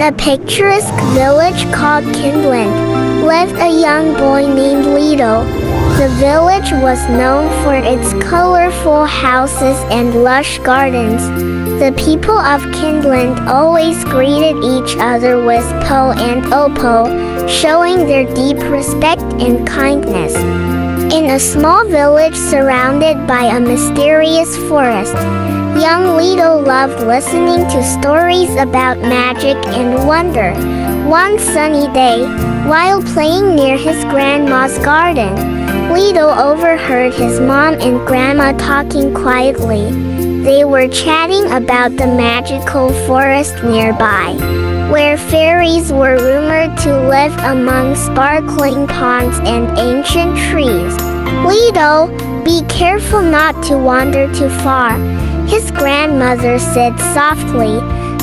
In a picturesque village called Kindland, lived a young boy named Lito. The village was known for its colorful houses and lush gardens. The people of Kindland always greeted each other with po and opo, showing their deep respect and kindness. In a small village surrounded by a mysterious forest, young Lito loved listening to stories about magic and wonder. One sunny day, while playing near his grandma's garden, Lito overheard his mom and grandma talking quietly. They were chatting about the magical forest nearby, where fairies were rumored to live among sparkling ponds and ancient trees. "Lito, be careful not to wander too far," his grandmother said softly.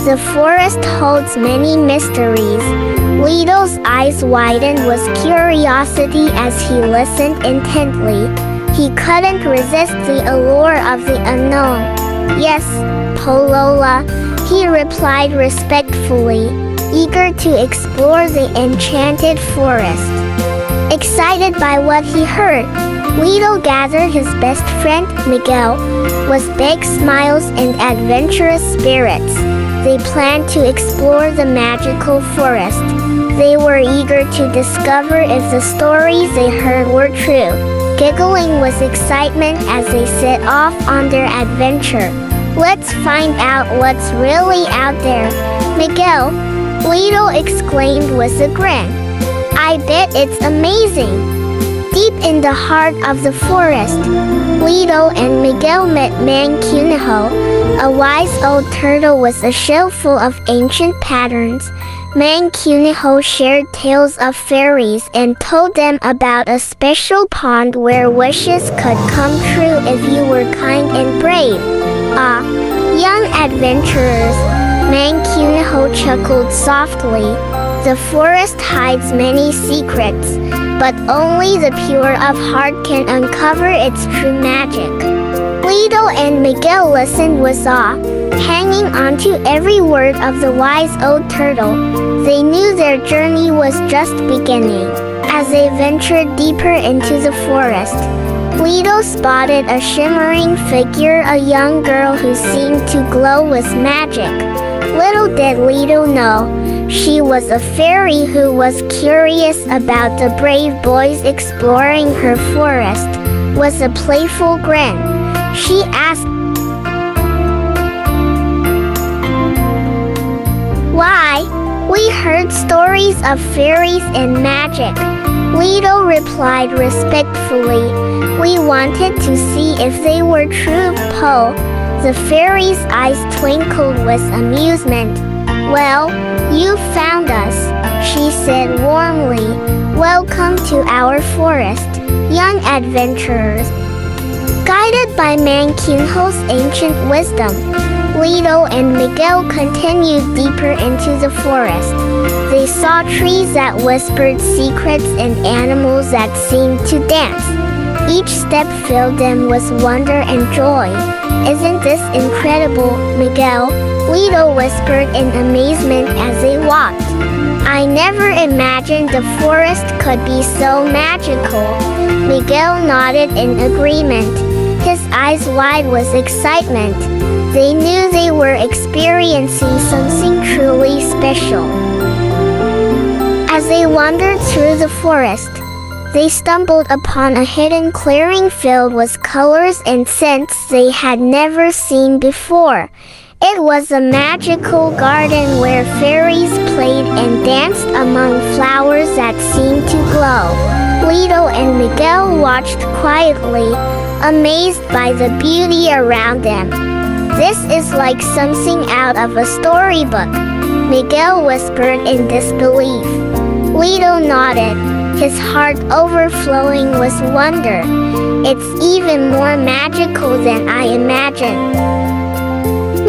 "The forest holds many mysteries." Lito's eyes widened with curiosity as he listened intently. He couldn't resist the allure of the unknown. "Yes, Polola," he replied respectfully, eager to explore the enchanted forest. Excited by what he heard, Lito gathered his best friend, Miguel. With big smiles and adventurous spirits, they planned to explore the magical forest. They were eager to discover if the stories they heard were true, giggling with excitement as they set off on their adventure. "Let's find out what's really out there, Miguel," Lito exclaimed with a grin. "I bet it's amazing." Deep in the heart of the forest, Lito and Miguel met Mang Kuneho, a wise old turtle with a shell full of ancient patterns. Mang Kuneho shared tales of fairies and told them about a special pond where wishes could come true if you were kind and brave. "Ah, young adventurers," Mang Kuneho chuckled softly. "The forest hides many secrets, but only the pure of heart can uncover its true magic." Lito and Miguel listened with awe, hanging on to every word of the wise old turtle. They knew their journey was just beginning. As they ventured deeper into the forest, Lito spotted a shimmering figure, a young girl who seemed to glow with magic. Little did Lito know, she was a fairy who was curious about the brave boys exploring her forest. With a playful grin, she asked, "Why? We heard stories of fairies and magic." Lito replied respectfully, "We wanted to see if they were true, Po." The fairy's eyes twinkled with amusement. "Well, you found us," she said warmly. "Welcome to our forest, young adventurers." Guided by Mang Kuneho's ancient wisdom, Lito and Miguel continued deeper into the forest. They saw trees that whispered secrets and animals that seemed to dance. Each step filled them with wonder and joy. "Isn't this incredible, Miguel?" Lito whispered in amazement as they walked. "I never imagined the forest could be so magical." Miguel nodded in agreement, his eyes wide with excitement. They knew they were experiencing something truly special. As they wandered through the forest, they stumbled upon a hidden clearing filled with colors and scents they had never seen before. It was a magical garden where fairies played and danced among flowers that seemed to glow. Lito and Miguel watched quietly, amazed by the beauty around them. "This is like something out of a storybook," Miguel whispered in disbelief. Lito nodded, his heart overflowing with wonder. "It's even more magical than I imagined."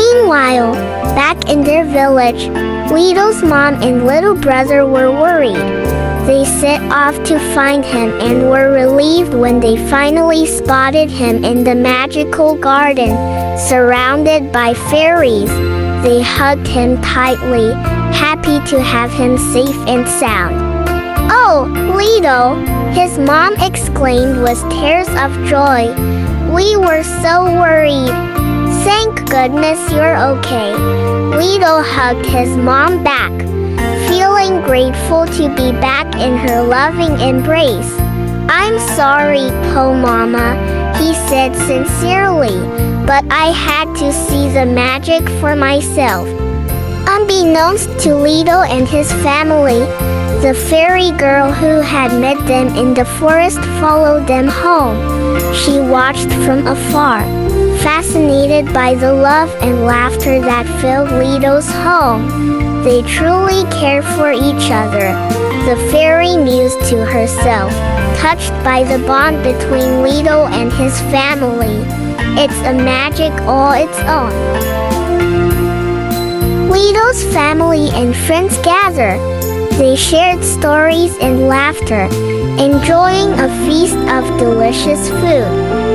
Meanwhile, back in their village, Lito's mom and little brother were worried. They set off to find him and were relieved when they finally spotted him in the magical garden, surrounded by fairies. They hugged him tightly, happy to have him safe and sound. "Oh, Lito!" his mom exclaimed with tears of joy. "We were so worried." "Thank goodness you're okay." Lito hugged his mom back, feeling grateful to be back in her loving embrace. "I'm sorry, Po Mama," he said sincerely, "but I had to see the magic for myself." Unbeknownst to Lito and his family, the fairy girl who had met them in the forest followed them home. She watched from afar, fascinated by the love and laughter that filled Lito's home. They truly cared for each other, the fairy mused to herself, touched by the bond between Lito and his family. It's a magic all its own. Lito's family and friends gathered. They shared stories and laughter, enjoying a feast of delicious food.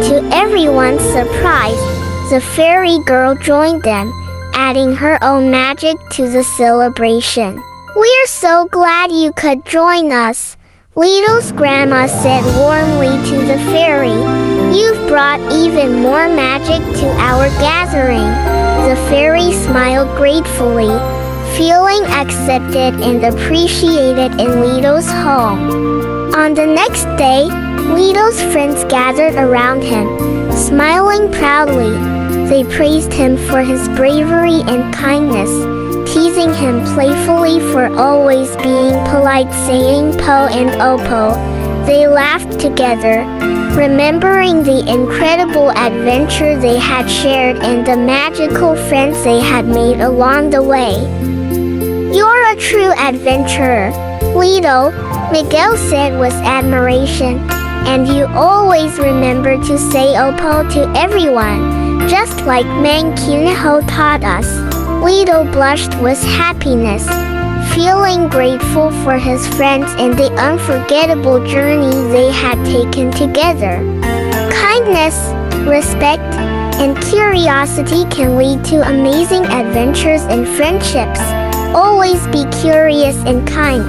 To everyone's surprise, the fairy girl joined them, adding her own magic to the celebration. "We're so glad you could join us," Lito's grandma said warmly to the fairy. "You've brought even more magic to our gathering." The fairy smiled gratefully, feeling accepted and appreciated in Lito's home. On the next day, Lito's friends gathered around him, smiling proudly. They praised him for his bravery and kindness, teasing him playfully for always being polite, saying po and opo. They laughed together, remembering the incredible adventure they had shared and the magical friends they had made along the way. "You're a true adventurer, Lito," Miguel said with admiration, "and you always remember to say opo to everyone, just like Mang Kuneho taught us." Lito blushed with happiness, feeling grateful for his friends and the unforgettable journey they had taken together. Kindness, respect, and curiosity can lead to amazing adventures and friendships. Always be curious and kind,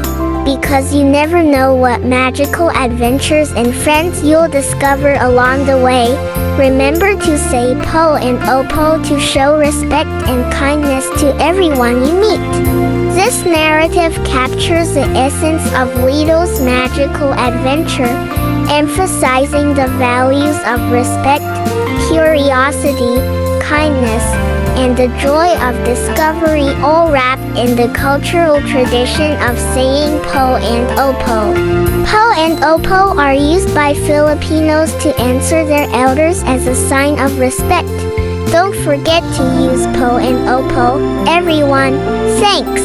because you never know what magical adventures and friends you'll discover along the way. Remember to say po and opo to show respect and kindness to everyone you meet. This narrative captures the essence of Lito's magical adventure, emphasizing the values of respect, curiosity, kindness, and the joy of discovery, all wrapped in the cultural tradition of saying po and opo. Po and opo are used by Filipinos to answer their elders as a sign of respect. Don't forget to use po and opo, everyone. Thanks!